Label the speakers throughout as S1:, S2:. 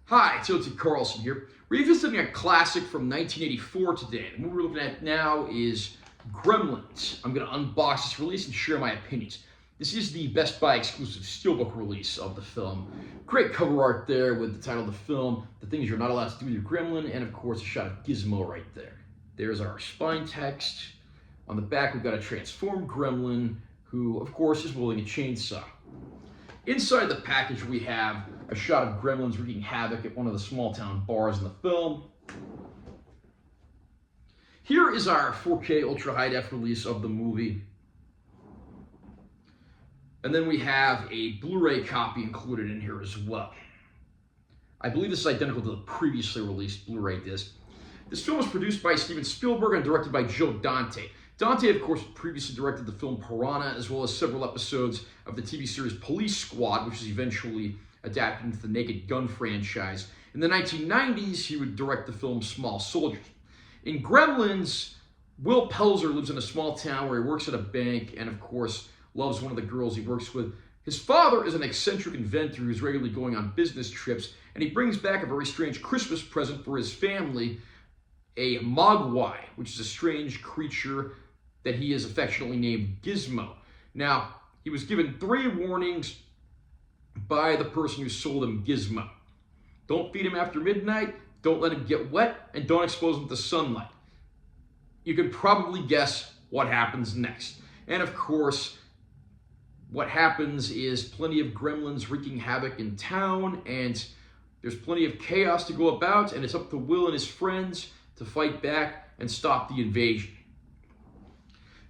S1: Hi, it's Dante Carlson here. We're revisiting a classic from 1984 today. The movie we're looking at now is Gremlins. I'm going to unbox this release and share my opinions. This is the Best Buy exclusive Steelbook release of the film. Great cover art there with the title of the film, the things you're not allowed to do with your gremlin, and of course a shot of Gizmo right there. There's our spine text. On the back we've got a transformed gremlin who, of course, is wielding a chainsaw. Inside the package we have a shot of Gremlins wreaking havoc at one of the small town bars in the film. Here is our 4K Ultra High Def release of the movie. And then we have a Blu-ray copy included in here as well. I believe this is identical to the previously released Blu-ray disc. This film was produced by Steven Spielberg and directed by Dante. Dante, of course, previously directed the film Piranha, as well as several episodes of the TV series Police Squad, which was eventually adapted into the Naked Gun franchise. In the 1990s, he would direct the film Small Soldiers. In Gremlins, Will Pelzer lives in a small town where he works at a bank and, of course, loves one of the girls he works with. His father is an eccentric inventor who's regularly going on business trips, and he brings back a very strange Christmas present for his family, a mogwai, which is a strange creature that he is affectionately named Gizmo. Now, he was given 3 warnings by the person who sold him Gizmo. Don't feed him after midnight, don't let him get wet, and don't expose him to sunlight. You can probably guess what happens next. And of course, what happens is plenty of gremlins wreaking havoc in town, and there's plenty of chaos to go about, and it's up to Will and his friends to fight back and stop the invasion.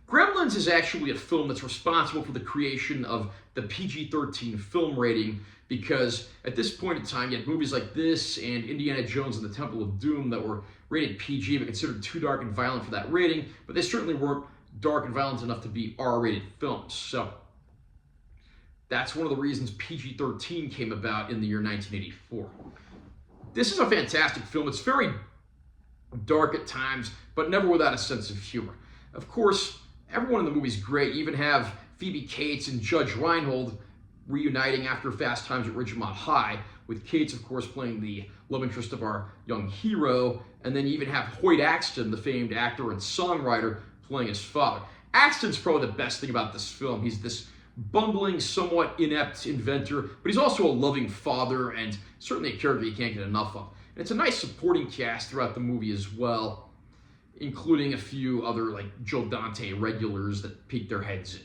S1: Gremlins is actually a film that's responsible for the creation of the PG-13 film rating, because at this point in time you had movies like this and Indiana Jones and the Temple of Doom that were rated PG but considered too dark and violent for that rating, but they certainly weren't dark and violent enough to be R-rated films. So that's one of the reasons PG-13 came about in the year 1984. This is a fantastic film. It's very dark at times, but never without a sense of humor. Of course, everyone in the movie is great. You even have Phoebe Cates and Judge Reinhold reuniting after Fast Times at Ridgemont High, with Cates, of course, playing the love interest of our young hero, and then you even have Hoyt Axton, the famed actor and songwriter, playing his father. Axton's probably the best thing about this film. He's this bumbling, somewhat inept inventor, but he's also a loving father and certainly a character you can't get enough of. And it's a nice supporting cast throughout the movie as well, including a few other like Dante regulars that peek their heads in.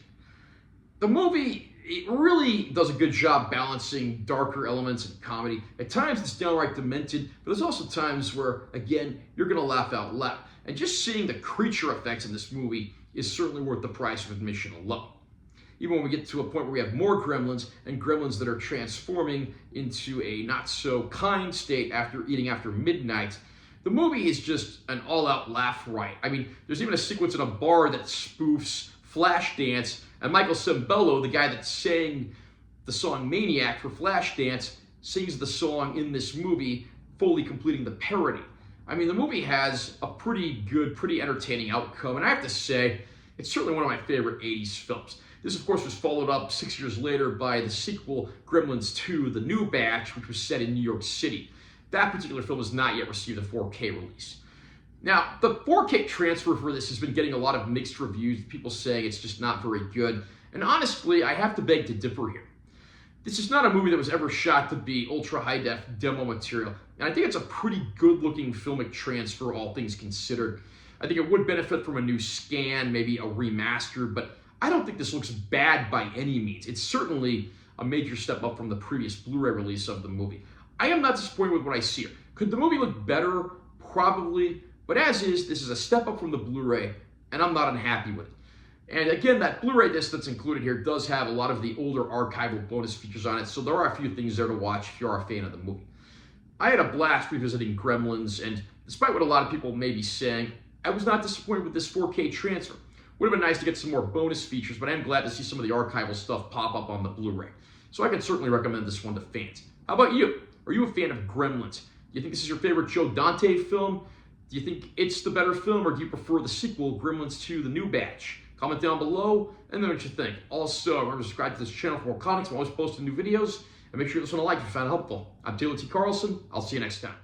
S1: The movie, it really does a good job balancing darker elements and comedy. At times it's downright demented, but there's also times where, again, you're going to laugh out loud. And just seeing the creature effects in this movie is certainly worth the price of admission alone. Even when we get to a point where we have more gremlins, and gremlins that are transforming into a not-so-kind state after eating after midnight, the movie is just an all-out laugh riot. I mean, there's even a sequence in a bar that spoofs Flashdance, and Michael Sembello, the guy that sang the song Maniac for Flashdance, sings the song in this movie, fully completing the parody. I mean, the movie has a pretty good, pretty entertaining outcome, and I have to say, it's certainly one of my favorite 80s films. This, of course, was followed up 6 years later by the sequel, Gremlins 2, The New Batch, which was set in New York City. That particular film has not yet received a 4K release. Now, the 4K transfer for this has been getting a lot of mixed reviews, people saying it's just not very good. And honestly, I have to beg to differ here. This is not a movie that was ever shot to be ultra high-def demo material. And I think it's a pretty good-looking filmic transfer, all things considered. I think it would benefit from a new scan, maybe a remaster, but I don't think this looks bad by any means. It's certainly a major step up from the previous Blu-ray release of the movie. I am not disappointed with what I see here. Could the movie look better? Probably. But as is, this is a step up from the Blu-ray, and I'm not unhappy with it. And again, that Blu-ray disc that's included here does have a lot of the older archival bonus features on it, so there are a few things there to watch if you are a fan of the movie. I had a blast revisiting Gremlins, and despite what a lot of people may be saying, I was not disappointed with this 4K transfer. Would have been nice to get some more bonus features, but I am glad to see some of the archival stuff pop up on the Blu-ray. So I can certainly recommend this one to fans. How about you? Are you a fan of Gremlins? Do you think this is your favorite Dante film? Do you think it's the better film, or do you prefer the sequel, Gremlins 2, The New Batch? Comment down below and let me know what you think. Also, remember to subscribe to this channel for more comics. I'm always posting new videos, and make sure you give this one a like if you found it helpful. I'm Taylor T. Carlson. I'll see you next time.